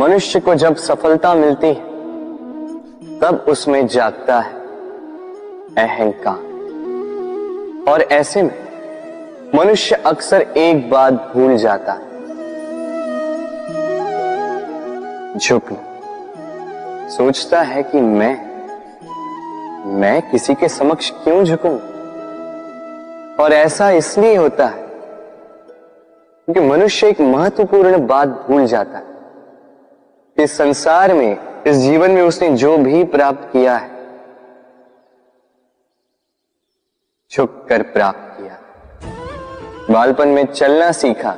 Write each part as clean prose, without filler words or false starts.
मनुष्य को जब सफलता मिलती है तब उसमें जागता है अहंकार, और ऐसे में मनुष्य अक्सर एक बात भूल जाता है, झुकना। सोचता है कि मैं किसी के समक्ष क्यों झुकूं? और ऐसा इसलिए होता है क्योंकि मनुष्य एक महत्वपूर्ण बात भूल जाता है कि संसार में, इस जीवन में उसने जो भी प्राप्त किया है झुक कर प्राप्त किया। बालपन में चलना सीखा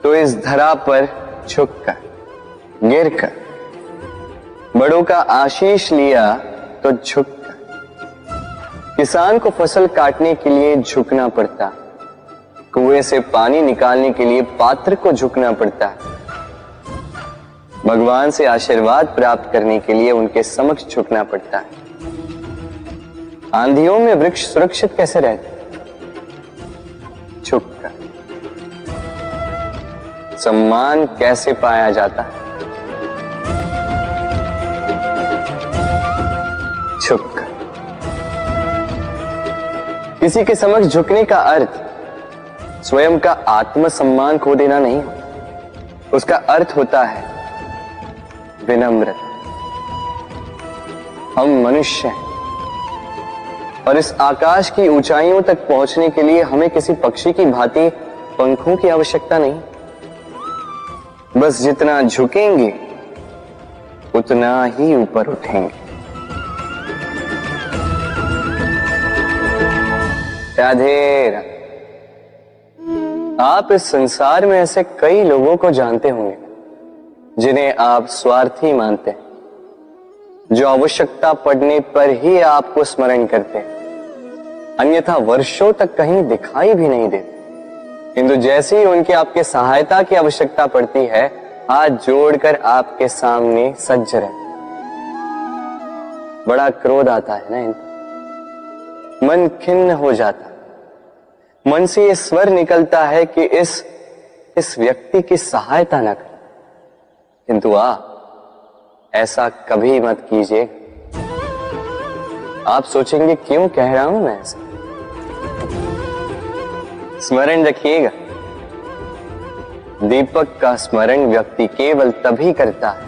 तो इस धरा पर झुककर, गिरकर। बड़ों का आशीष लिया तो झुककर। किसान को फसल काटने के लिए झुकना पड़ता, कुएं से पानी निकालने के लिए पात्र को झुकना पड़ता है। भगवान से आशीर्वाद प्राप्त करने के लिए उनके समक्ष झुकना पड़ता है। आंधियों में वृक्ष सुरक्षित कैसे रहते? झुककर। सम्मान कैसे पाया जाता है? झुककर। किसी के समक्ष झुकने का अर्थ स्वयं का आत्मसम्मान खो देना नहीं, उसका अर्थ होता है विनम्रता। हम मनुष्य हैं और इस आकाश की ऊंचाइयों तक पहुंचने के लिए हमें किसी पक्षी की भांति पंखों की आवश्यकता नहीं। बस जितना झुकेंगे उतना ही ऊपर उठेंगे। राधे राधे। आप इस संसार में ऐसे कई लोगों को जानते होंगे जिन्हें आप स्वार्थी मानते हैं, जो आवश्यकता पड़ने पर ही आपको स्मरण करते हैं, अन्यथा वर्षों तक कहीं दिखाई भी नहीं देते, किंतु जैसे ही उनकी आपके सहायता की आवश्यकता पड़ती है हाथ जोड़कर आपके सामने सज्ज रहते। बड़ा क्रोध आता है ना इनको, मन खिन्न हो जाता, मन से ये स्वर निकलता है कि इस व्यक्ति की सहायता ना करें, किंतु ऐसा कभी मत कीजिए। आप सोचेंगे क्यों कह रहा हूं मैं ऐसा? स्मरण रखिएगा, दीपक का स्मरण व्यक्ति केवल तभी करता है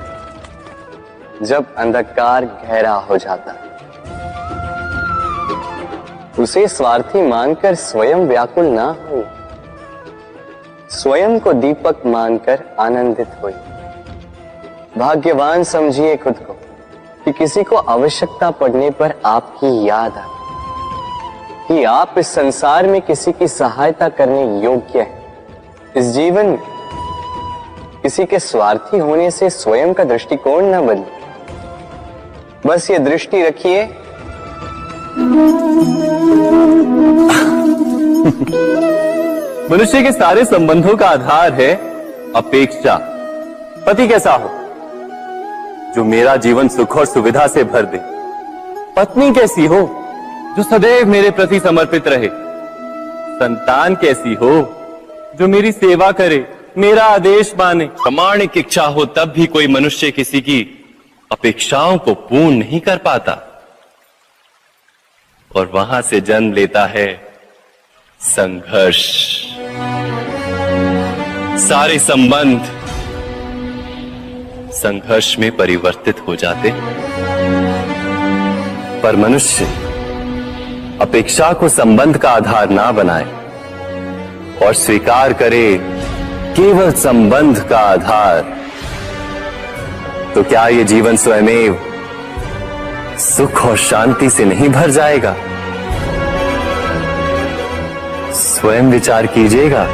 जब अंधकार गहरा हो जाता है। उसे स्वार्थी मानकर स्वयं व्याकुल ना हो, स्वयं को दीपक मानकर आनंदित होइए। भाग्यवान समझिए खुद को कि किसी को आवश्यकता पड़ने पर आपकी याद आए कि आप इस संसार में किसी की सहायता करने योग्य हैं। इस जीवन में किसी के स्वार्थी होने से स्वयं का दृष्टिकोण न बदले। बस ये दृष्टि रखिए मनुष्य के सारे संबंधों का आधार है अपेक्षा। पति कैसा हो जो मेरा जीवन सुख और सुविधा से भर दे, पत्नी कैसी हो जो सदैव मेरे प्रति समर्पित रहे, संतान कैसी हो जो मेरी सेवा करे, मेरा आदेश माने। प्रामाणिक इच्छा हो तब भी कोई मनुष्य किसी की अपेक्षाओं को पूर्ण नहीं कर पाता, और वहां से जन्म लेता है संघर्ष। सारे संबंध संघर्ष में परिवर्तित हो जाते, पर मनुष्य अपेक्षा को संबंध का आधार ना बनाए और स्वीकार करे केवल संबंध का आधार, तो क्या ये जीवन स्वयमेव सुख और शांति से नहीं भर जाएगा? स्वयं विचार कीजिएगा।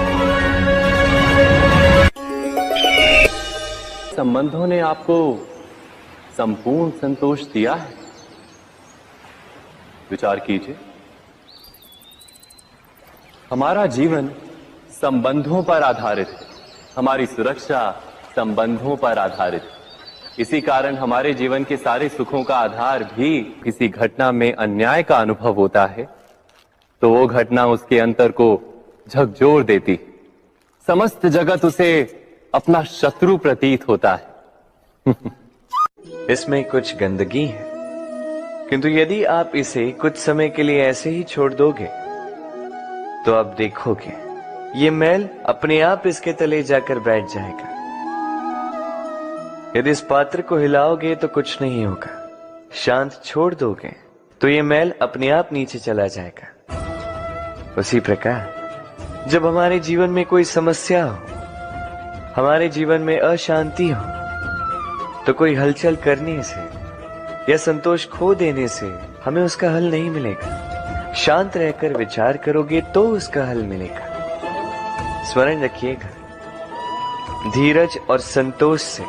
संबंधों ने आपको संपूर्ण संतोष दिया है? विचार कीजिए। हमारा जीवन संबंधों पर आधारित है, हमारी सुरक्षा संबंधों पर आधारित है। इसी कारण हमारे जीवन के सारे सुखों का आधार भी किसी घटना में अन्याय का अनुभव होता है तो वो घटना उसके अंतर को झकझोर देती, समस्त जगत उसे अपना शत्रु प्रतीत होता है। इसमें कुछ गंदगी है, किंतु यदि आप इसे कुछ समय के लिए ऐसे ही छोड़ दोगे तो आप देखोगे ये मैल अपने आप इसके तले जाकर बैठ जाएगा। यदि इस पात्र को हिलाओगे तो कुछ नहीं होगा, शांत छोड़ दोगे तो ये मैल अपने आप नीचे चला जाएगा। उसी प्रकार जब हमारे जीवन में कोई समस्या हो, हमारे जीवन में अशांति हो, तो कोई हलचल करने से या संतोष खो देने से हमें उसका हल नहीं मिलेगा। शांत रहकर विचार करोगे तो उसका हल मिलेगा। स्मरण रखिएगा, धीरज और संतोष से,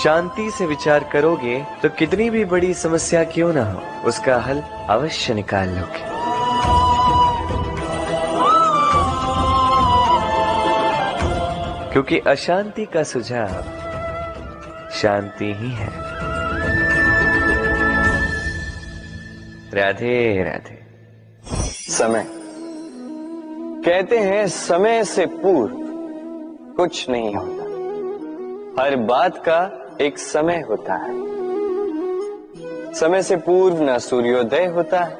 शांति से विचार करोगे तो कितनी भी बड़ी समस्या क्यों ना हो, उसका हल अवश्य निकाल लोगे। क्योंकि अशांति का सुझाव शांति ही है। राधे राधे। समय, कहते हैं समय से पूर्व कुछ नहीं होता, हर बात का एक समय होता है। समय से पूर्व न सूर्योदय होता है,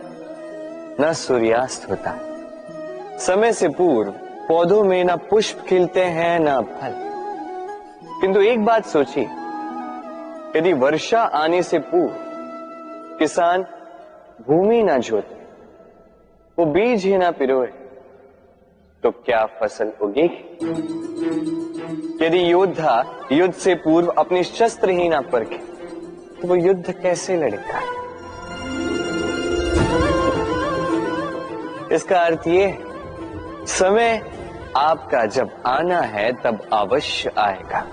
न सूर्यास्त होता है। समय से पूर्व पौधों में न पुष्प खिलते हैं न फल। किंतु एक बात सोचिए, यदि वर्षा आने से पूर्व किसान भूमि ना जोते, वो बीज ही ना पिरोए, तो क्या फसल उगेगी? यदि योद्धा युद्ध से पूर्व अपने शस्त्र ही ना परखे, तो वो युद्ध कैसे लड़ेगा? इसका अर्थ ये है, समय आपका जब आना है तब अवश्य आएगा,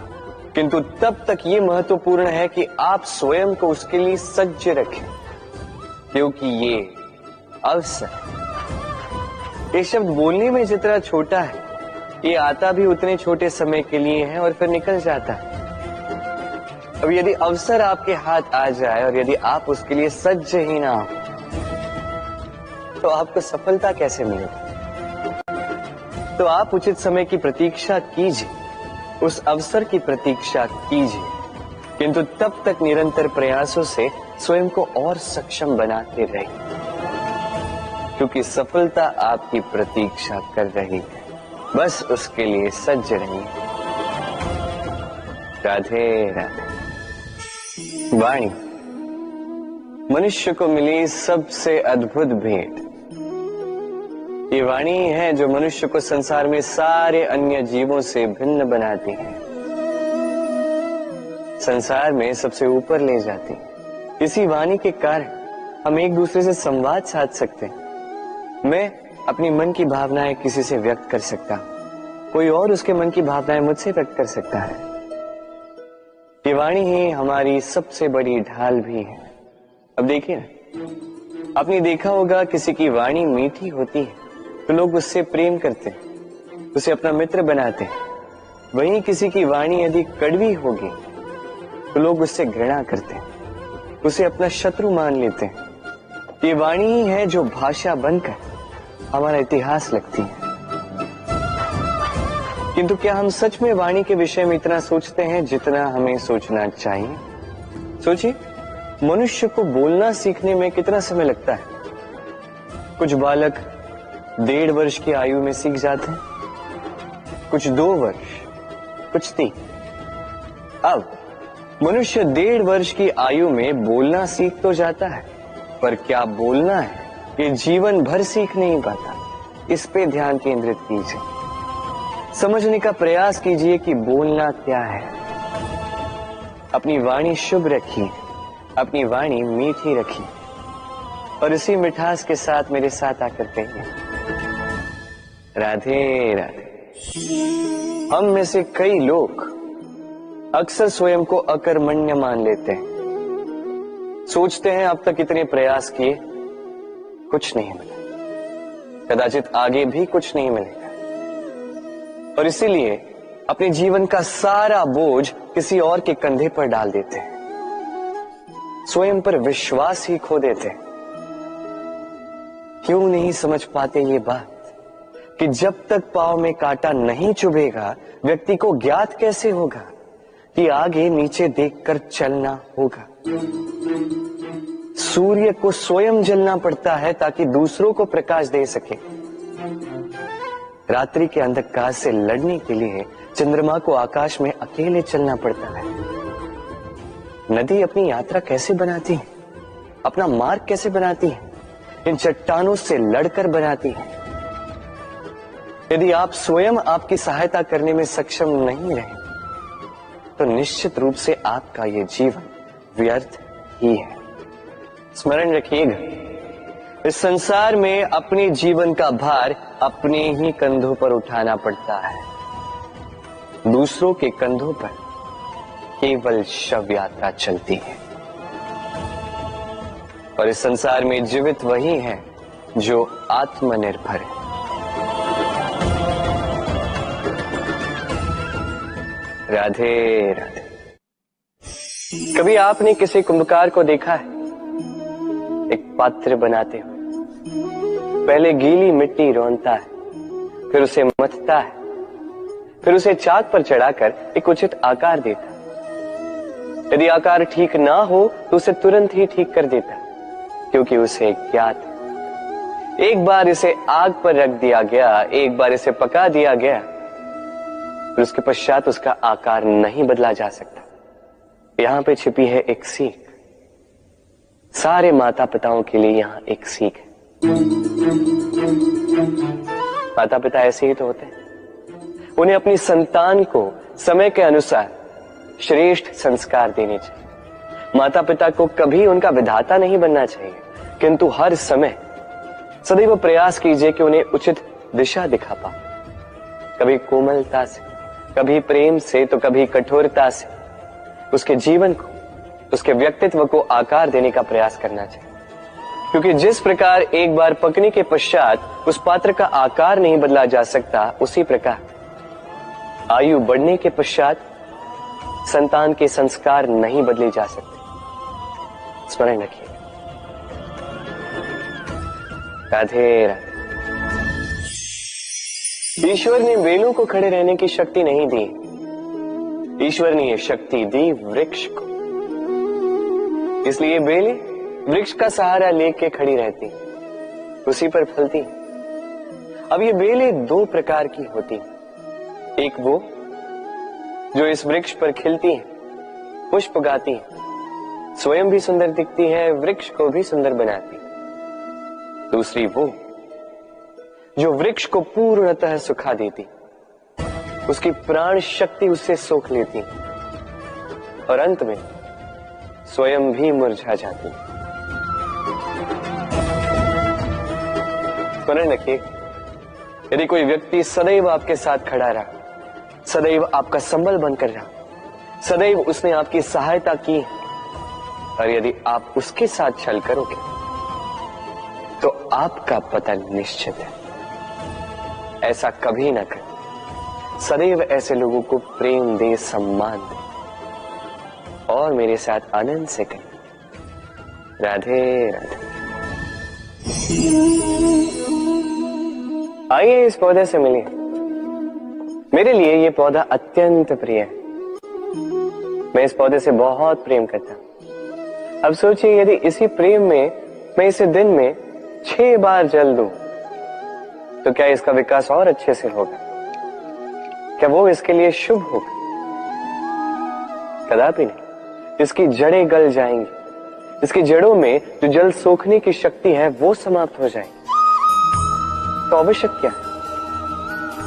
किंतु तब तक ये महत्वपूर्ण है कि आप स्वयं को उसके लिए सज्ज रखें, क्योंकि ये अवसर, ये शब्द बोलने में जितना छोटा है, ये आता भी उतने छोटे समय के लिए है और फिर निकल जाता है। अब यदि अवसर आपके हाथ आ जाए और यदि आप उसके लिए सज्ज ही ना हो, तो आपको सफलता कैसे मिलेगी? तो आप उचित समय की प्रतीक्षा कीजिए, उस अवसर की प्रतीक्षा कीजिए, किंतु तब तक निरंतर प्रयासों से स्वयं को और सक्षम बनाते रहिए, क्योंकि सफलता आपकी प्रतीक्षा कर रही है। बस उसके लिए सज्ज रहिए। राधे राधे। वाणी मनुष्य को मिली सबसे अद्भुत भेंट। ये वाणी है जो मनुष्य को संसार में सारे अन्य जीवों से भिन्न बनाती है, संसार में सबसे ऊपर ले जाती है। इसी वाणी के कारण हम एक दूसरे से संवाद साध सकते हैं। मैं अपनी मन की भावनाएं किसी से व्यक्त कर सकता हूं, कोई और उसके मन की भावनाएं मुझसे व्यक्त कर सकता है। ये वाणी ही हमारी सबसे बड़ी ढाल भी है। अब देखिए ना, आपने देखा होगा किसी की वाणी मीठी होती है तो लोग उससे प्रेम करते हैं, उसे अपना मित्र बनाते हैं। वहीं किसी की वाणी यदि कड़वी होगी तो लोग उससे घृणा करते हैं, उसे अपना शत्रु मान लेते हैं। ये वाणी ही है जो भाषा बनकर हमारा इतिहास लिखती है। किंतु क्या हम सच में वाणी के विषय में इतना सोचते हैं जितना हमें सोचना चाहिए? सोचिए, मनुष्य को बोलना सीखने में कितना समय लगता है। कुछ बालक 1.5 वर्ष की आयु में सीख जाते हैं, कुछ 2 वर्ष, कुछ 3। अब मनुष्य 1.5 वर्ष की आयु में बोलना सीख तो जाता है, पर क्या बोलना है ये जीवन भर सीख नहीं पाता। इस पे ध्यान केंद्रित कीजिए, समझने का प्रयास कीजिए कि बोलना क्या है। अपनी वाणी शुभ रखिए, अपनी वाणी मीठी रखिए और इसी मिठास के साथ मेरे साथ आकर कहिए, राधे राधे। हम में से कई लोग अक्सर स्वयं को अकर्मण्य मान लेते हैं, सोचते हैं अब तक इतने प्रयास किए, कुछ नहीं मिला, कदाचित आगे भी कुछ नहीं मिलेगा, और इसीलिए अपने जीवन का सारा बोझ किसी और के कंधे पर डाल देते हैं, स्वयं पर विश्वास ही खो देते हैं। क्यों नहीं समझ पाते ये बात कि जब तक पांव में कांटा नहीं चुभेगा व्यक्ति को ज्ञात कैसे होगा कि आगे नीचे देखकर चलना होगा। सूर्य को स्वयं जलना पड़ता है ताकि दूसरों को प्रकाश दे सके। रात्रि के अंधकार से लड़ने के लिए चंद्रमा को आकाश में अकेले चलना पड़ता है। नदी अपनी यात्रा कैसे बनाती है, अपना मार्ग कैसे बनाती है? इन चट्टानों से लड़कर बनाती है। यदि आप स्वयं आपकी सहायता करने में सक्षम नहीं रहे तो निश्चित रूप से आपका यह जीवन व्यर्थ ही है। स्मरण रखिएगा, इस संसार में अपने जीवन का भार अपने ही कंधों पर उठाना पड़ता है। दूसरों के कंधों पर केवल शव यात्रा चलती है। और इस संसार में जीवित वही है जो आत्मनिर्भर है। राधे राधे। कभी आपने किसी कुंभकार को देखा है? एक पात्र बनाते हुए पहले गीली मिट्टी रौंदता है, फिर उसे मथता है, फिर उसे चाक पर चढ़ाकर एक उचित आकार देता है। यदि आकार ठीक ना हो तो उसे तुरंत ही ठीक कर देता है, क्योंकि उसे ज्ञात है एक बार इसे आग पर रख दिया गया, एक बार इसे पका दिया गया, फिर उसके पश्चात उसका आकार नहीं बदला जा सकता। यहां पे छिपी है एक सीख। सारे माता पिताओं के लिए यहां एक सीख है। माता पिता ऐसे ही तो होते हैं। उन्हें अपनी संतान को समय के अनुसार श्रेष्ठ संस्कार देने चाहिए। माता पिता को कभी उनका विधाता नहीं बनना चाहिए, किंतु हर समय सदैव प्रयास कीजिए कि उन्हें उचित दिशा दिखा पाओ। कभी कोमलता से, कभी प्रेम से, तो कभी कठोरता से उसके जीवन को, उसके व्यक्तित्व को आकार देने का प्रयास करना चाहिए। क्योंकि जिस प्रकार एक बार पकने के पश्चात उस पात्र का आकार नहीं बदला जा सकता, उसी प्रकार आयु बढ़ने के पश्चात संतान के संस्कार नहीं बदले जा सकते। स्मरण रखिए। राधे राधे। ईश्वर ने बेलों को खड़े रहने की शक्ति नहीं दी, ईश्वर ने यह शक्ति दी वृक्ष को। इसलिए बेलें वृक्ष का सहारा लेके खड़ी रहती, उसी पर फलती। अब ये बेलें दो प्रकार की होती, एक वो जो इस वृक्ष पर खिलती हैं, पुष्प गाती हैं, स्वयं भी सुंदर दिखती है, वृक्ष को भी सुंदर बनाती। दूसरी वो जो वृक्ष को पूर्णतः सुखा देती, उसकी प्राण शक्ति उससे सोख लेती और अंत में स्वयं भी मुरझा जाती। स्मरण रखिए, यदि कोई व्यक्ति सदैव आपके साथ खड़ा रहा, सदैव आपका संबल बनकर रहा, सदैव उसने आपकी सहायता की, और यदि आप उसके साथ छल करोगे तो आपका पतन निश्चित है। ऐसा कभी ना करें। सदैव ऐसे लोगों को प्रेम दे, सम्मान दे और मेरे साथ आनंद से करें। राधे राधे। आइए इस पौधे से मिलिए। मेरे लिए ये पौधा अत्यंत प्रिय है। मैं इस पौधे से बहुत प्रेम करता हूं। अब सोचिए, यदि इसी प्रेम में मैं इसे दिन में 6 बार जल दूं तो क्या इसका विकास और अच्छे से होगा? क्या वो इसके लिए शुभ होगा? कदापि नहीं। इसकी जड़ें गल जाएंगी, इसकी जड़ों में जो जल सोखने की शक्ति है वो समाप्त हो जाएगी। तो आवश्यक क्या है?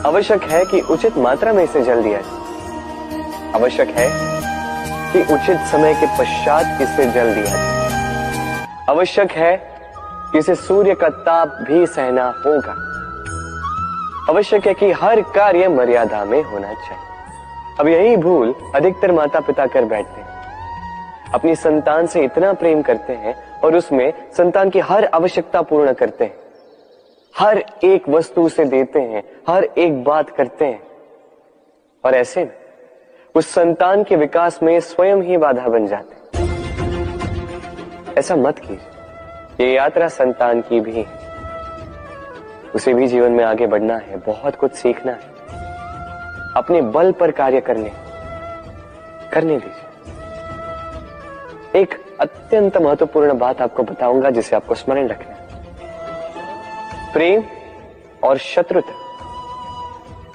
आवश्यक है कि उचित मात्रा में इसे जल दिया जाए। आवश्यक है कि उचित समय के पश्चात इसे जल दिया जाए। आवश्यक है कि इसे सूर्य का ताप भी सहना होगा। आवश्यक है कि हर कार्य मर्यादा में होना चाहिए। अब यही भूल अधिकतर माता पिता कर बैठते हैं। अपनी संतान से इतना प्रेम करते हैं और उसमें संतान की हर आवश्यकता पूर्ण करते हैं, हर एक वस्तु उसे देते हैं, हर एक बात करते हैं, और ऐसे में उस संतान के विकास में स्वयं ही बाधा बन जाते हैं। ऐसा मत कीजिए। ये यात्रा संतान की भी है। उसे भी जीवन में आगे बढ़ना है, बहुत कुछ सीखना है, अपने बल पर कार्य करने, करने दीजिए। एक अत्यंत महत्वपूर्ण बात आपको बताऊंगा जिसे आपको स्मरण रखना है। प्रेम और शत्रुता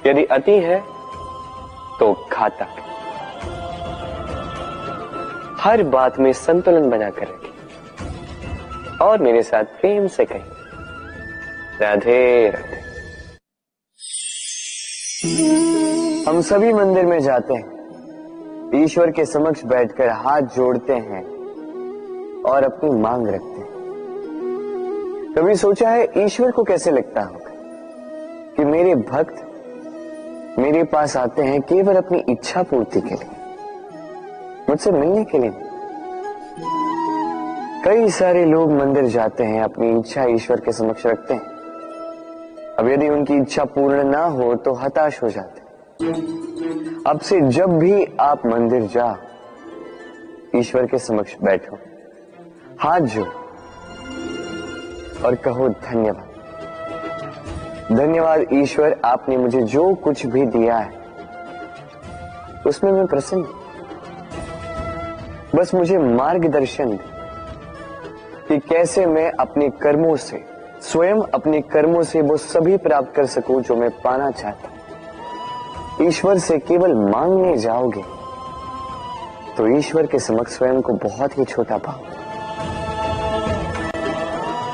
यदि अति है तो घातक। हर बात में संतुलन बनाकर रखें और मेरे साथ प्रेम से कहें, राधे राधे। हम सभी मंदिर में जाते हैं, ईश्वर के समक्ष बैठकर हाथ जोड़ते हैं और अपनी मांग रखते हैं। कभी सोचा है ईश्वर को कैसे लगता होगा कि मेरे भक्त मेरे पास आते हैं केवल अपनी इच्छा पूर्ति के लिए, मुझसे मिलने के लिए नहीं। कई सारे लोग मंदिर जाते हैं, अपनी इच्छा ईश्वर के समक्ष रखते हैं। अब यदि उनकी इच्छा पूर्ण ना हो तो हताश हो जाते हैं। अब से जब भी आप मंदिर जाओ, ईश्वर के समक्ष बैठो, हाथ जोड़ो और कहो धन्यवाद। धन्यवाद ईश्वर, आपने मुझे जो कुछ भी दिया है उसमें मैं प्रसन्न हूं। बस मुझे मार्गदर्शन दे कि कैसे मैं अपने कर्मों से, स्वयं अपने कर्मों से वो सभी प्राप्त कर सकूं जो मैं पाना चाहता हूं। ईश्वर से केवल मांगने जाओगे तो ईश्वर के समक्ष स्वयं को बहुत ही छोटा पाओगे।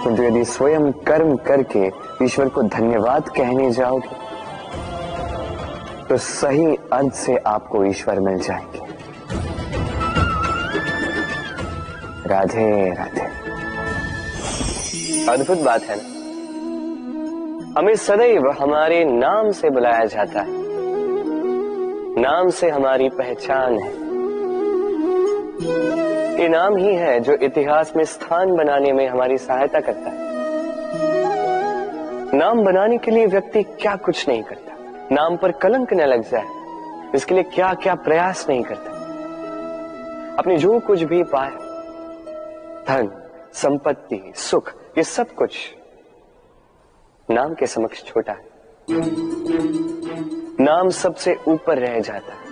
किंतु यदि स्वयं कर्म करके ईश्वर को धन्यवाद कहने जाओगे तो सही अर्थ से आपको ईश्वर मिल जाएंगे। राधे राधे। अद्भुत बात है ना, हमें सदैव हमारे नाम से बुलाया जाता है। नाम से हमारी पहचान है। ये नाम ही है जो इतिहास में स्थान बनाने में हमारी सहायता करता है। नाम बनाने के लिए व्यक्ति क्या कुछ नहीं करता, नाम पर कलंक न लग जाए इसके लिए क्या क्या प्रयास नहीं करता। अपने जो कुछ भी पाए, धन, संपत्ति, सुख, ये सब कुछ नाम के समक्ष छोटा है। नाम सबसे ऊपर रह जाता है।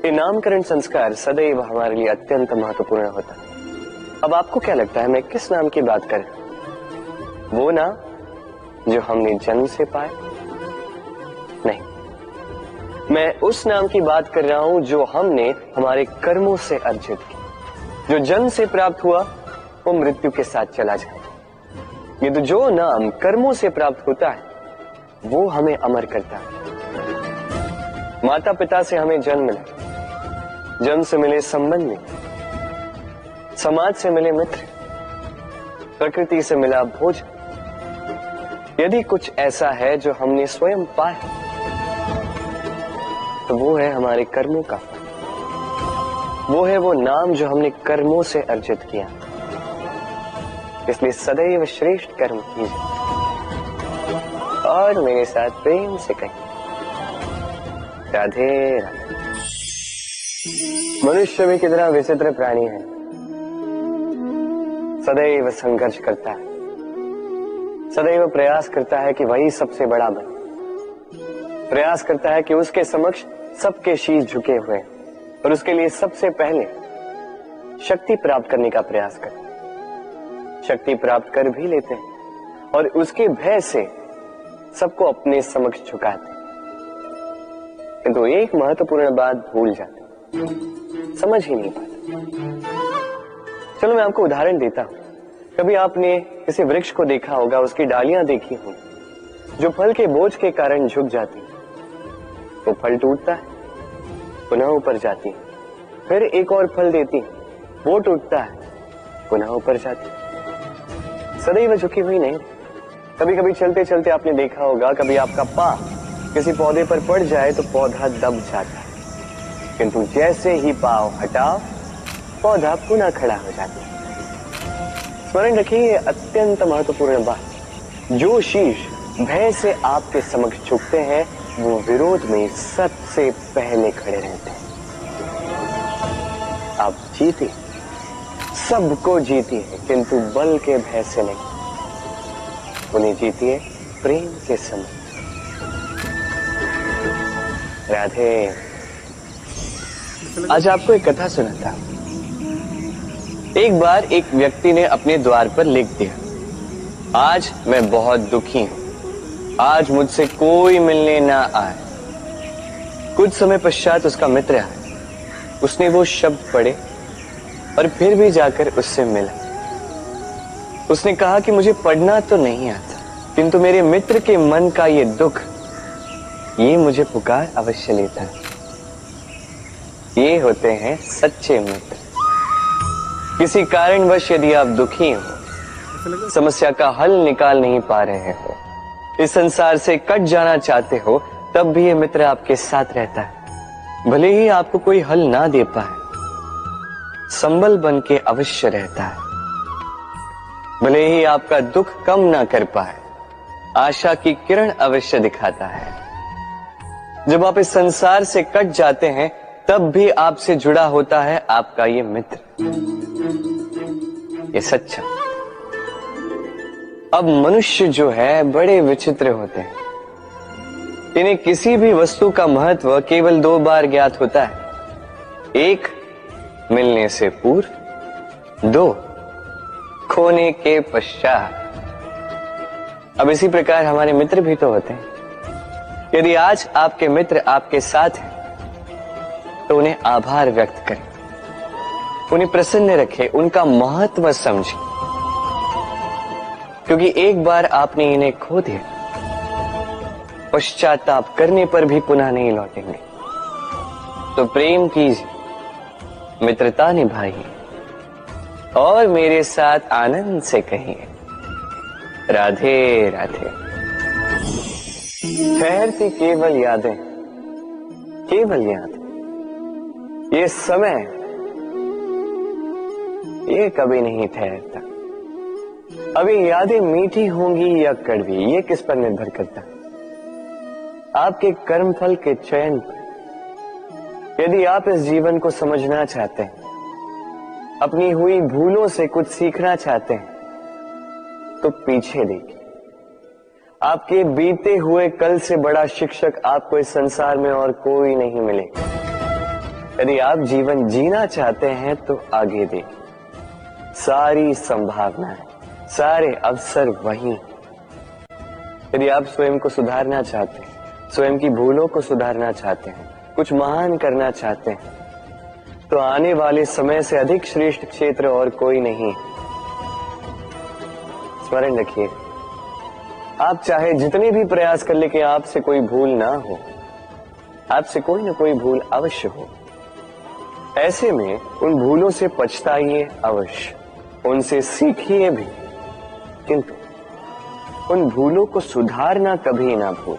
ये नामकरण संस्कार सदैव हमारे लिए अत्यंत महत्वपूर्ण होता है। अब आपको क्या लगता है मैं किस नाम की बात कर रहा हूं? वो नाम जो हमने जन्म से पाया? नहीं, मैं उस नाम की बात कर रहा हूं जो हमने हमारे कर्मों से अर्जित किया। जो जन्म से प्राप्त हुआ वो मृत्यु के साथ चला जाए। ये तो जो नाम कर्मों से प्राप्त होता है वो हमें अमर करता है। माता पिता से हमें जन्म मिला, जन्म से मिले संबंधी, समाज से मिले मित्र, प्रकृति से मिला भोजन। यदि कुछ ऐसा है जो हमने स्वयं पाया तो वो है हमारे कर्मों का फल। वो है वो नाम जो हमने कर्मों से अर्जित किया। इसलिए सदैव श्रेष्ठ कर्म कीजिए और मेरे साथ प्रेम से कहिए, राधे राधे। मनुष्य भी कितना विचित्र प्राणी है, सदैव संघर्ष करता है, सदैव प्रयास करता है कि वही सबसे बड़ा बने, प्रयास करता है कि उसके समक्ष सबके शीश झुके हुए और उसके लिए सबसे पहले शक्ति प्राप्त करने का प्रयास करता है। शक्ति प्राप्त कर भी लेते हैं और उसके भय से सबको अपने समक्ष झुकाते हैं। किंतु एक महत्वपूर्ण बात भूल जाते, समझ ही नहीं पाते। चलो मैं आपको उदाहरण देता हूं। कभी आपने किसी वृक्ष को देखा होगा, उसकी डालियां देखी होंगी जो फल के बोझ के कारण झुक जाती है। वो फल टूटता है, पुनः ऊपर जाती है, फिर एक और फल देती है, वो टूटता है, पुनः ऊपर जाती है, सदैव झुकी हुई नहीं। कभी कभी चलते चलते आपने देखा होगा, कभी आपका पांव किसी पौधे पर पड़ जाए तो पौधा दब जाता है, किंतु जैसे ही पांव हटाओ पौधा पुनः खड़ा हो जाता है। स्मरण रखिए, ये अत्यंत महत्वपूर्ण बात। जो शीश भय से आपके समक्ष झुकते हैं वो विरोध में सबसे पहले खड़े रहते हैं। आप जीते, सबको जीती है, किंतु बल के भय से नहीं, उन्हें जीती है प्रेम के समय। राधे। आज आपको एक कथा सुनाता हूं। एक बार एक व्यक्ति ने अपने द्वार पर लिख दिया, आज मैं बहुत दुखी हूं, आज मुझसे कोई मिलने ना आए। कुछ समय पश्चात उसका मित्र आया, उसने वो शब्द पढ़े और फिर भी जाकर उससे मिला। उसने कहा कि मुझे पढ़ना तो नहीं आता, किंतु मेरे मित्र के मन का ये दुख, ये मुझे पुकार अवश्य लेता है। ये होते हैं सच्चे मित्र। किसी कारणवश यदि आप दुखी हो, समस्या का हल निकाल नहीं पा रहे हो, इस संसार से कट जाना चाहते हो, तब भी ये मित्र आपके साथ रहता है। भले ही आपको कोई हल ना दे पाए, संबल बन के अवश्य रहता है। भले ही आपका दुख कम ना कर पाए, आशा की किरण अवश्य दिखाता है। जब आप इस संसार से कट जाते हैं, तब भी आपसे जुड़ा होता है आपका ये मित्र, ये सच्चा। अब मनुष्य जो है बड़े विचित्र होते हैं। इन्हें किसी भी वस्तु का महत्व केवल 2 बार ज्ञात होता है। 1 मिलने से पूर्व, 2 खोने के पश्चात। अब इसी प्रकार हमारे मित्र भी तो होते हैं। यदि आज आपके मित्र आपके साथ हैं, तो उन्हें आभार व्यक्त करें, उन्हें प्रसन्न रखें, उनका महत्व समझें, क्योंकि एक बार आपने इन्हें खो दिया, पश्चाताप करने पर भी पुनः नहीं लौटेंगे। तो प्रेम कीजिए, मित्रता निभाइए और मेरे साथ आनंद से कहिए, राधे राधे। ठहरती केवल यादें, केवल यादें। ये समय, ये कभी नहीं ठहरता। अभी यादें मीठी होंगी या कड़वी, ये किस पर निर्भर करता है? आपके कर्मफल के चयन पर। यदि आप इस जीवन को समझना चाहते हैं, अपनी हुई भूलों से कुछ सीखना चाहते हैं, तो पीछे देखिए। आपके बीते हुए कल से बड़ा शिक्षक आपको इस संसार में और कोई नहीं मिलेगा। यदि आप जीवन जीना चाहते हैं, तो आगे देखिए। सारी संभावनाएं, सारे अवसर वहीं। यदि आप स्वयं को सुधारना चाहते हैं, स्वयं की भूलों को सुधारना चाहते हैं, कुछ महान करना चाहते हैं, तो आने वाले समय से अधिक श्रेष्ठ क्षेत्र और कोई नहीं। स्मरण रखिए, आप चाहे जितने भी प्रयास कर ले कि आपसे कोई भूल ना हो, आपसे कोई ना कोई भूल अवश्य हो। ऐसे में उन भूलों से पछताइए अवश्य, उनसे सीखिए भी, किंतु उन भूलों को सुधारना कभी ना भूल।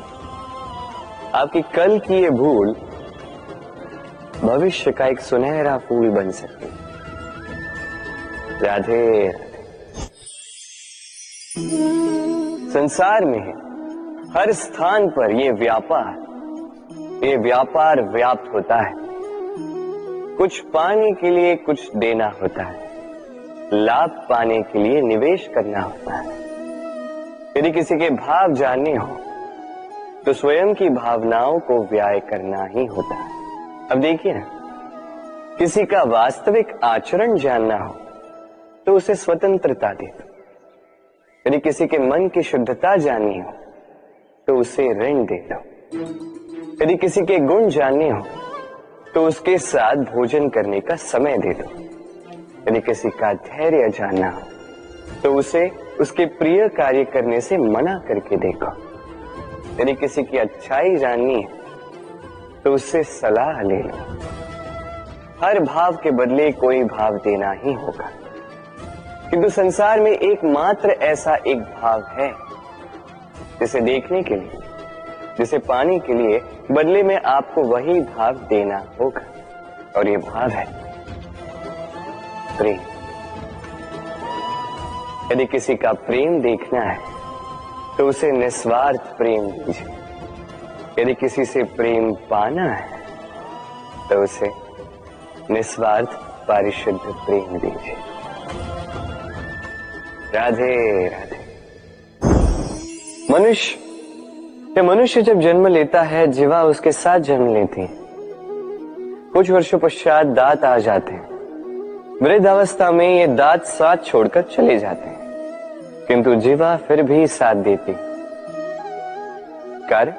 आपकी कल की ये भूल भविष्य का एक सुनहरा फूल बन सकती है। राधे राधे। संसार में हर स्थान पर ये व्यापार व्याप्त होता है। कुछ पाने के लिए कुछ देना होता है, लाभ पाने के लिए निवेश करना होता है। यदि किसी के भाव जानने हो, तो स्वयं की भावनाओं को व्याय करना ही होता है। अब देखिए ना, किसी का वास्तविक आचरण जानना हो, तो उसे स्वतंत्रता दे दो। यदि किसी के मन की शुद्धता जाननी हो, तो उसे ऋण दे दो। यदि किसी के गुण जानने हो, तो उसके साथ भोजन करने का समय दे दो। यदि किसी का धैर्य जानना हो, तो उसे उसके प्रिय कार्य करने से मना करके देखो। यदि किसी की अच्छाई जाननी है, तो उससे सलाह ले लो। हर भाव के बदले कोई भाव देना ही होगा, किंतु संसार में एकमात्र ऐसा एक भाव है, जिसे देखने के लिए, जिसे पाने के लिए बदले में आपको वही भाव देना होगा, और ये भाव है प्रेम। यदि किसी का प्रेम देखना है, तो उसे निस्वार्थ प्रेम दीजिए। यदि किसी से प्रेम पाना है, तो उसे निस्वार्थ पारिशुद्ध प्रेम दीजिए। राधे राधे। मनुष्य जब जन्म लेता है, जीवा उसके साथ जन्म लेती है। कुछ वर्षों पश्चात दांत आ जाते हैं। वृद्धावस्था में ये दांत साथ छोड़कर चले जाते हैं, किंतु जीवा फिर भी साथ देती। कारण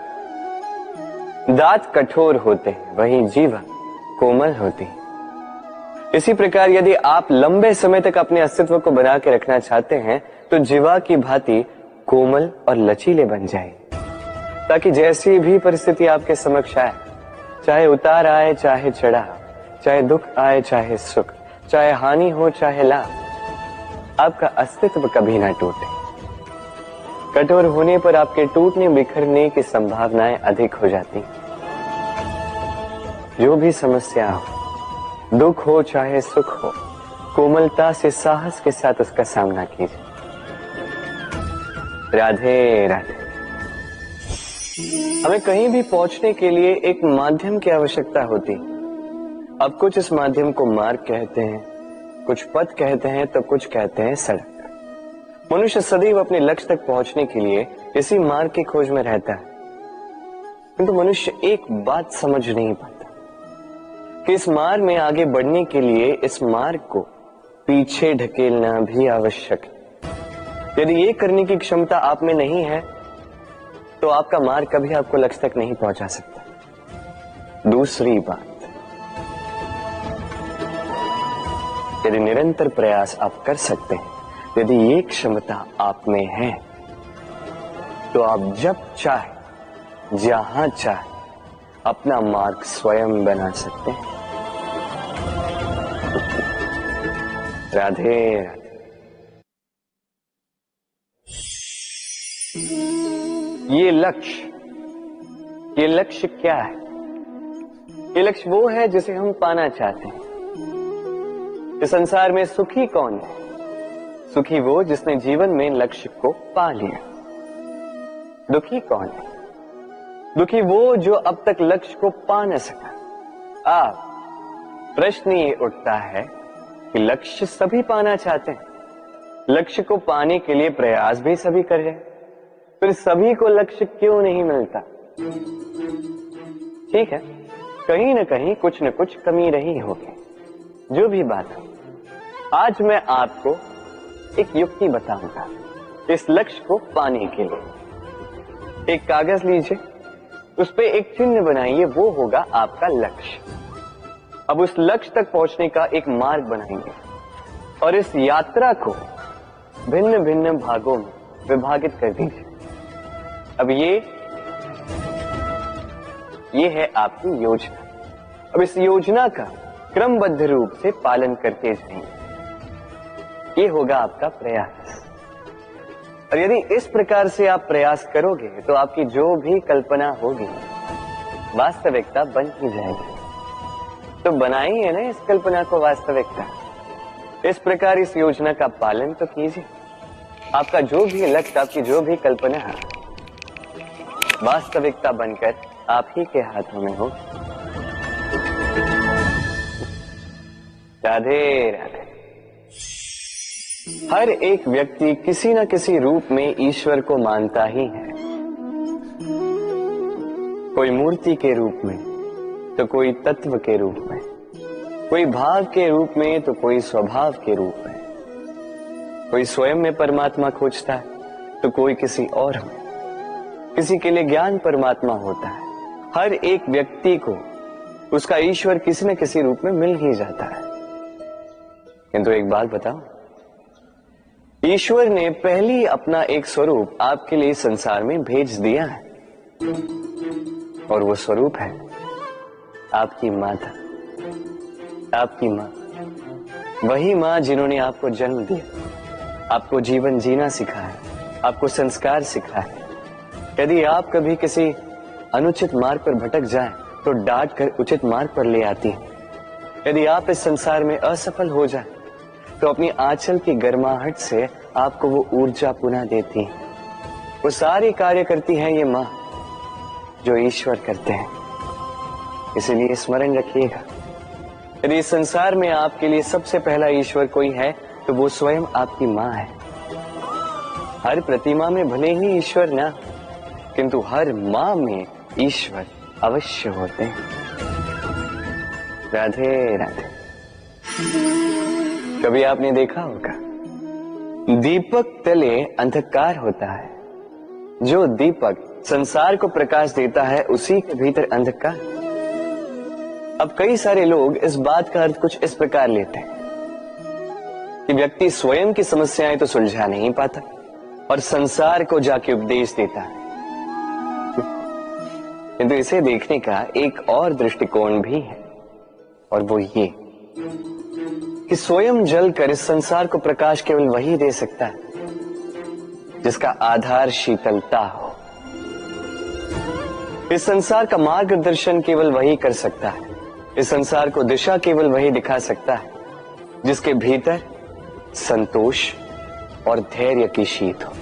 दांत कठोर होते हैं, वहीं जीवा कोमल होती है। इसी प्रकार यदि आप लंबे समय तक अपने अस्तित्व को बना के रखना चाहते हैं तो जीवा की भांति कोमल और लचीले बन जाए, ताकि जैसी भी परिस्थिति आपके समक्ष आए, चाहे उतार आए चाहे चढ़ाव, चाहे दुख आए चाहे सुख, चाहे हानि हो चाहे लाभ, आपका अस्तित्व कभी ना टूटे। कठोर होने पर आपके टूटने बिखरने की संभावनाएं अधिक हो जाती। जो भी समस्या हो, दुख हो चाहे सुख हो, कोमलता से साहस के साथ उसका सामना कीजिए। राधे राधे। हमें कहीं भी पहुंचने के लिए एक माध्यम की आवश्यकता होती। अब कुछ इस माध्यम को मार्ग कहते हैं, कुछ पथ कहते हैं, तो कुछ कहते हैं सड़क। मनुष्य सदैव अपने लक्ष्य तक पहुंचने के लिए इसी मार्ग की खोज में रहता है, किंतु मनुष्य एक बात समझ नहीं पाता कि इस मार्ग में आगे बढ़ने के लिए इस मार्ग को पीछे ढकेलना भी आवश्यक है। यदि ये करने की क्षमता आप में नहीं है तो आपका मार्ग कभी आपको लक्ष्य तक नहीं पहुंचा सकता। दूसरी बात, यदि निरंतर प्रयास आप कर सकते हैं, यदि ये क्षमता आप में है, तो आप जब चाहे जहां चाहे अपना मार्ग स्वयं बना सकते हैं। राधे राधे। ये लक्ष्य क्या है? ये लक्ष्य वो है जिसे हम पाना चाहते हैं। इस संसार में सुखी कौन है? सुखी वो जिसने जीवन में लक्ष्य को पा लिया। दुखी कौन है? दुखी वो जो अब तक लक्ष्य को पा न सका। आप प्रश्न ये उठता है कि लक्ष्य सभी पाना चाहते हैं, लक्ष्य को पाने के लिए प्रयास भी सभी कर रहे हैं, फिर सभी को लक्ष्य क्यों नहीं मिलता? ठीक है, कहीं न कहीं कुछ न कुछ कमी रही होगी। जो भी बात हो, आज मैं आपको एक युक्ति बताऊंगा इस लक्ष्य को पाने के लिए। एक कागज लीजिए, उस पे एक चिन्ह बनाइए, वो होगा आपका लक्ष्य। अब उस लक्ष्य तक पहुंचने का एक मार्ग बनाएंगे और इस यात्रा को भिन्न भिन्न भागों में विभाजित कर दीजिए। अब ये है आपकी योजना। अब इस योजना का क्रमबद्ध रूप से पालन करते जाएंगे। ये होगा आपका प्रयास। और यदि इस प्रकार से आप प्रयास करोगे तो आपकी जो भी कल्पना होगी वास्तविकता बन ही जाएगी। तो बनाइए ना इस कल्पना को वास्तविकता। इस प्रकार इस योजना का पालन तो कीजिए। आपका जो भी लक्ष्य, आपकी जो भी कल्पना है, वास्तविकता बनकर आप ही के हाथों में हो। राधे राधे। हर एक व्यक्ति किसी न किसी रूप में ईश्वर को मानता ही है। कोई मूर्ति के रूप में, तो कोई तत्व के रूप में, कोई भाव के रूप में, तो कोई स्वभाव के रूप में। कोई स्वयं में परमात्मा खोजता है, तो कोई किसी और में। किसी के लिए ज्ञान परमात्मा होता है। हर एक व्यक्ति को उसका ईश्वर किसी न किसी रूप में मिल ही जाता है। किंतु एक बात बताओ, ईश्वर ने पहले अपना एक स्वरूप आपके लिए संसार में भेज दिया है, और वो स्वरूप है आपकी माता, आपकी माँ। वही माँ जिन्होंने आपको जन्म दिया, आपको जीवन जीना सिखाया, आपको संस्कार सिखाया। यदि आप कभी किसी अनुचित मार्ग पर भटक जाएं, तो डांट कर उचित मार्ग पर ले आती है। यदि आप इस संसार में असफल हो जाएं, तो अपनी आंचल की गर्माहट से आपको वो ऊर्जा पुनः देती है। वो सारी कार्य करती है ये माँ जो ईश्वर करते हैं। इसलिए स्मरण रखिएगा, यदि इस संसार में आपके लिए सबसे पहला ईश्वर कोई है तो वो स्वयं आपकी माँ है। हर प्रतिमा में भले ही ईश्वर ना, किंतु हर माँ में ईश्वर अवश्य होते हैं। राधे राधे। कभी आपने देखा होगा, दीपक तले अंधकार होता है, जो दीपक संसार को प्रकाश देता है उसी के भीतर अंधकार। अब कई सारे लोग इस बात का अर्थ कुछ इस प्रकार लेते हैं कि व्यक्ति स्वयं की समस्याएं तो सुलझा नहीं पाता और संसार को जाके उपदेश देता है। किंतु इसे देखने का एक और दृष्टिकोण भी है, और वो ये कि स्वयं जलकर इस संसार को प्रकाश केवल वही दे सकता है जिसका आधार शीतलता हो। इस संसार का मार्गदर्शन केवल वही कर सकता है, इस संसार को दिशा केवल वही दिखा सकता है जिसके भीतर संतोष और धैर्य की शीत हो।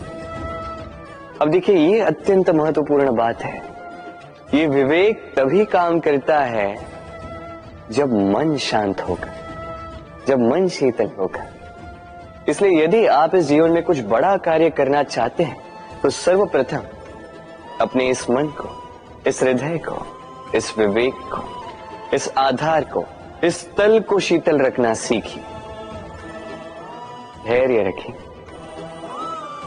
अब देखिए, ये अत्यंत महत्वपूर्ण बात है। ये विवेक तभी काम करता है जब मन शांत होगा, जब मन शीतल होगा। इसलिए यदि आप इस जीवन में कुछ बड़ा कार्य करना चाहते हैं तो सर्वप्रथम अपने इस मन को, इस हृदय को, इस विवेक को, इस आधार को, इस तल को शीतल रखना सीखिए। धैर्य रखिए।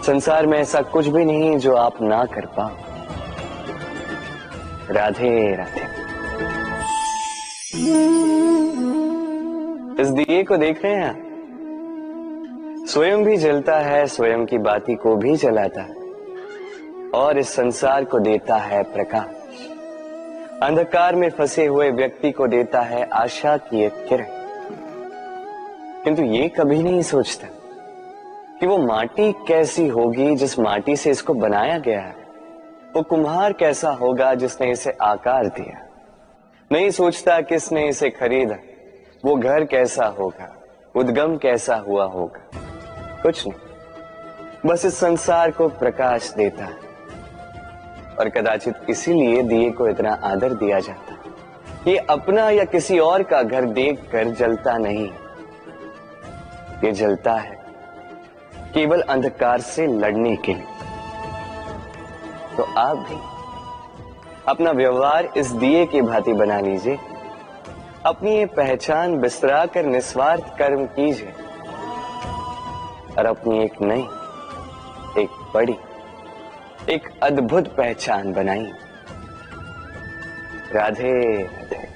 संसार में ऐसा कुछ भी नहीं जो आप ना कर पाओ। राधे राधे। इस दिए को देख रहे हैं आप? स्वयं भी जलता है, स्वयं की बाती को भी जलाता है और इस संसार को देता है प्रकाश। अंधकार में फंसे हुए व्यक्ति को देता है आशा की एक किरण। किंतु ये कभी नहीं सोचता कि वो माटी कैसी होगी जिस माटी से इसको बनाया गया है, वो कुम्हार कैसा होगा जिसने इसे आकार दिया। नहीं सोचता किसने इसे खरीदा, वो घर कैसा होगा, उद्गम कैसा हुआ होगा, कुछ नहीं। बस इस संसार को प्रकाश देता है और कदाचित इसीलिए दिए को इतना आदर दिया जाता है। ये अपना या किसी और का घर देखकर जलता नहीं, ये जलता है केवल अंधकार से लड़ने के लिए। तो आप भी अपना व्यवहार इस दिए की भांति बना लीजिए, अपनी ये पहचान बिसरा कर निस्वार्थ कर्म कीजिए और अपनी एक नई, एक बड़ी, एक अद्भुत पहचान बनाइए। राधे राधे।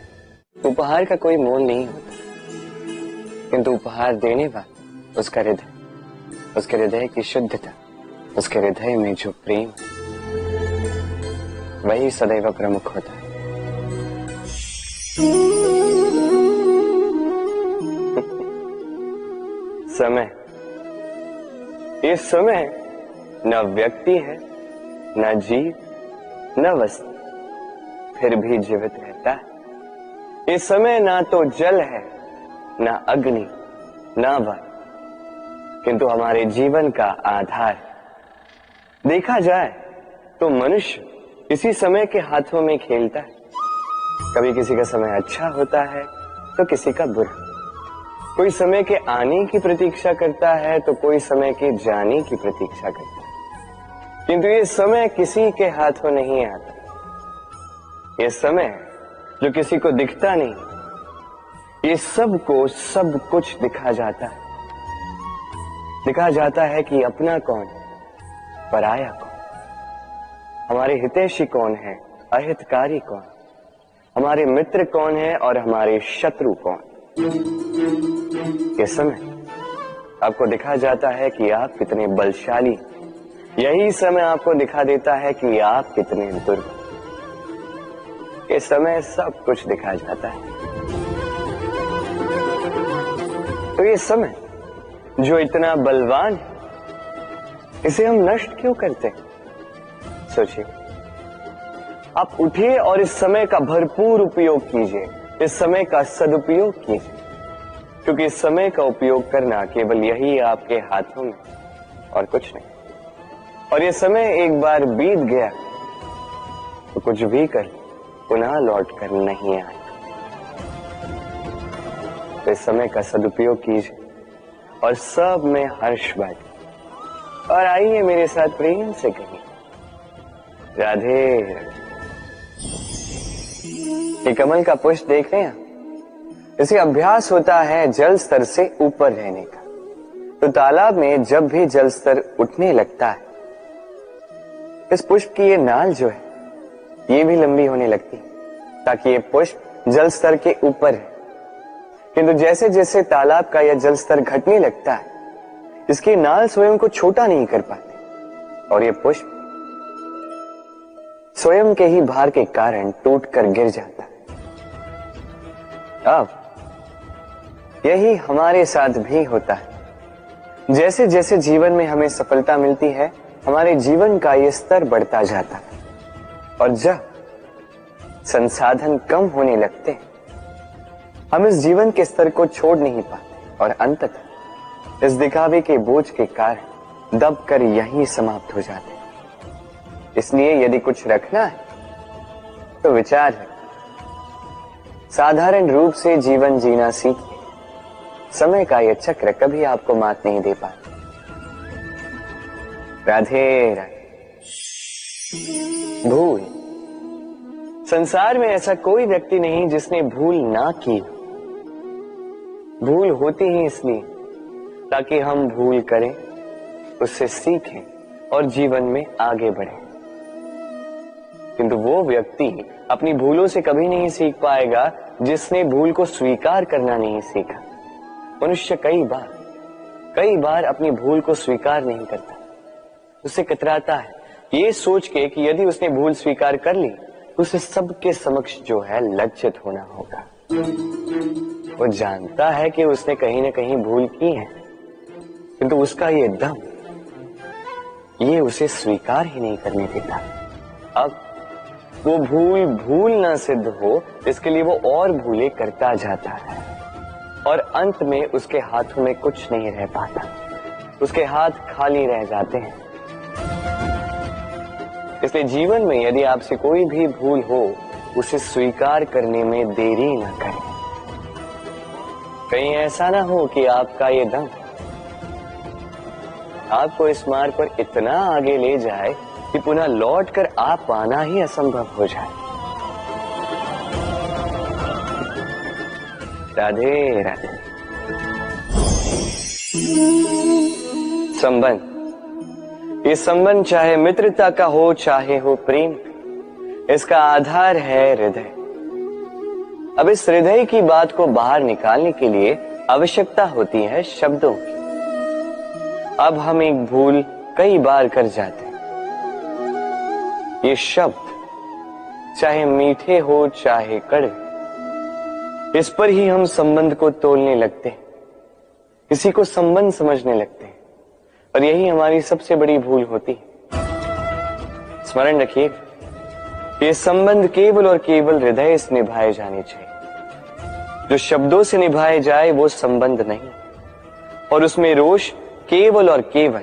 उपहार का कोई मोल नहीं होता, किंतु उपहार देने वाला उसका हृदय, उसके हृदय की शुद्धता, उसके हृदय में जो प्रेम, वही सदैव प्रमुख होता है। समय, ये समय न व्यक्ति है, न जीव, न वस्तु, फिर भी जीवित रहता है। ये समय ना तो जल है, न अग्नि, न वायु, किंतु हमारे जीवन का आधार। देखा जाए तो मनुष्य इसी समय के हाथों में खेलता है। कभी किसी का समय अच्छा होता है तो किसी का बुरा। कोई समय के आने की प्रतीक्षा करता है तो कोई समय के जाने की प्रतीक्षा करता है, किंतु ये समय किसी के हाथों नहीं आता। ये समय जो किसी को दिखता नहीं, ये सबको सब कुछ दिखा जाता है। दिखा जाता है कि अपना कौन, पराया कौन, हमारे हितैषी कौन है, अहितकारी कौन, हमारे मित्र कौन है और हमारे शत्रु कौन। ये समय आपको दिखा जाता है कि आप कितने बलशाली, यही समय आपको दिखा देता है कि आप कितने दुर्बल। ये समय सब कुछ दिखा जाता है। तो ये समय जो इतना बलवान है, इसे हम नष्ट क्यों करते हैं? सोचिए, आप उठिए और इस समय का भरपूर उपयोग कीजिए, इस समय का सदुपयोग कीजिए, क्योंकि इस समय का उपयोग करना केवल यही आपके हाथों में, और कुछ नहीं। और ये समय एक बार बीत गया तो कुछ भी कर पुनः लौट कर नहीं आए। तो इस समय का सदुपयोग कीजिए और सब में हर्ष बांटिए। और आइए मेरे साथ प्रेम से कहिए, राधे। ये कमल का पुष्प देख रहे हैं, इसे अभ्यास होता है जल स्तर से ऊपर रहने का। तो तालाब में जब भी जल स्तर उठने लगता है, इस पुष्प की ये नाल जो है ये भी लंबी होने लगती है ताकि ये पुष्प जल स्तर के ऊपर है। किंतु जैसे जैसे तालाब का यह जल स्तर घटने लगता है, इसकी नाल स्वयं को छोटा नहीं कर पाती और ये पुष्प स्वयं के ही भार के कारण टूटकर गिर जाता है। अब यही हमारे साथ भी होता है। जैसे जैसे जीवन में हमें सफलता मिलती है, हमारे जीवन का ये स्तर बढ़ता जाता है और जब संसाधन कम होने लगते हैं, हम इस जीवन के स्तर को छोड़ नहीं पाते और अंततः इस दिखावे के बोझ के कारण दबकर यहीं समाप्त हो जाते हैं। इसलिए यदि कुछ रखना है तो विचार है, साधारण रूप से जीवन जीना सीखिए। समय का यह चक्र कभी आपको मात नहीं दे पाता। राधे राधे। भूल, संसार में ऐसा कोई व्यक्ति नहीं जिसने भूल ना की। भूल होती ही इसलिए ताकि हम भूल करें, उससे सीखें और जीवन में आगे बढ़ें। किंतु वो व्यक्ति अपनी भूलों से कभी नहीं सीख पाएगा जिसने भूल को स्वीकार करना नहीं सीखा। मनुष्य कई बार अपनी भूल को स्वीकार नहीं करता, उससे कतराता है ये सोच के कि यदि उसने भूल स्वीकार कर ली तो उसे सबके समक्ष जो है लज्जित होना होगा। वो जानता है कि उसने कहीं ना कहीं भूल की है, किंतु उसका ये दम ये उसे स्वीकार ही नहीं करने देता। अब वो भूल ना सिद्ध हो, इसके लिए वो और भूलें करता जाता है और अंत में उसके हाथों में कुछ नहीं रह पाता, उसके हाथ खाली रह जाते हैं। इसलिए जीवन में यदि आपसे कोई भी भूल हो, उसे स्वीकार करने में देरी ना करें। कहीं ऐसा ना हो कि आपका ये दम आपको इस मार्ग पर इतना आगे ले जाए कि पुनः लौटकर आप पाना ही असंभव हो जाए। राधे राधे। संबंध, ये संबंध चाहे मित्रता का हो चाहे हो प्रेम, इसका आधार है हृदय। अब इस हृदय की बात को बाहर निकालने के लिए आवश्यकता होती है शब्दों की। अब हम एक भूल कई बार कर जाते हैं। ये शब्द चाहे मीठे हो चाहे कड़वे, इस पर ही हम संबंध को तोलने लगते हैं, किसी को संबंध समझने लगते हैं और यही हमारी सबसे बड़ी भूल होती है। स्मरण रखिए, ये संबंध केवल और केवल हृदय से निभाए जाने चाहिए। जो शब्दों से निभाए जाए वो संबंध नहीं, और उसमें रोष केवल और केवल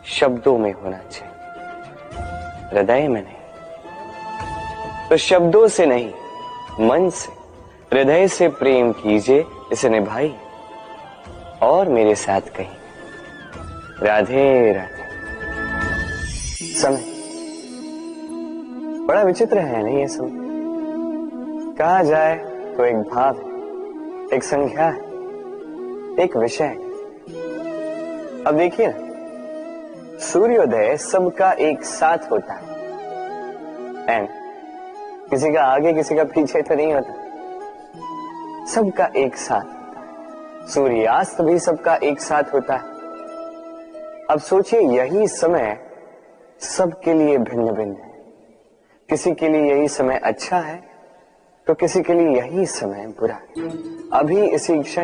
शब्दों में होना चाहिए, हृदय में नहीं। तो शब्दों से नहीं, मन से, हृदय से प्रेम कीजिए, इसे निभाइए और मेरे साथ कहिए राधे राधे। समय बड़ा विचित्र है नहीं ये समय? कहा जाए तो एक भाव है, एक संख्या है, एक विषय है। अब देखिए ना, सूर्योदय सबका एक साथ होता है एंड किसी का आगे किसी का पीछे तो नहीं होता, सबका एक साथ। सूर्यास्त भी सबका एक साथ होता है। अब सोचिए, यही समय सबके लिए भिन्न भिन्न है। किसी के लिए यही समय अच्छा है तो किसी के लिए यही समय बुरा है। अभी इसी क्षण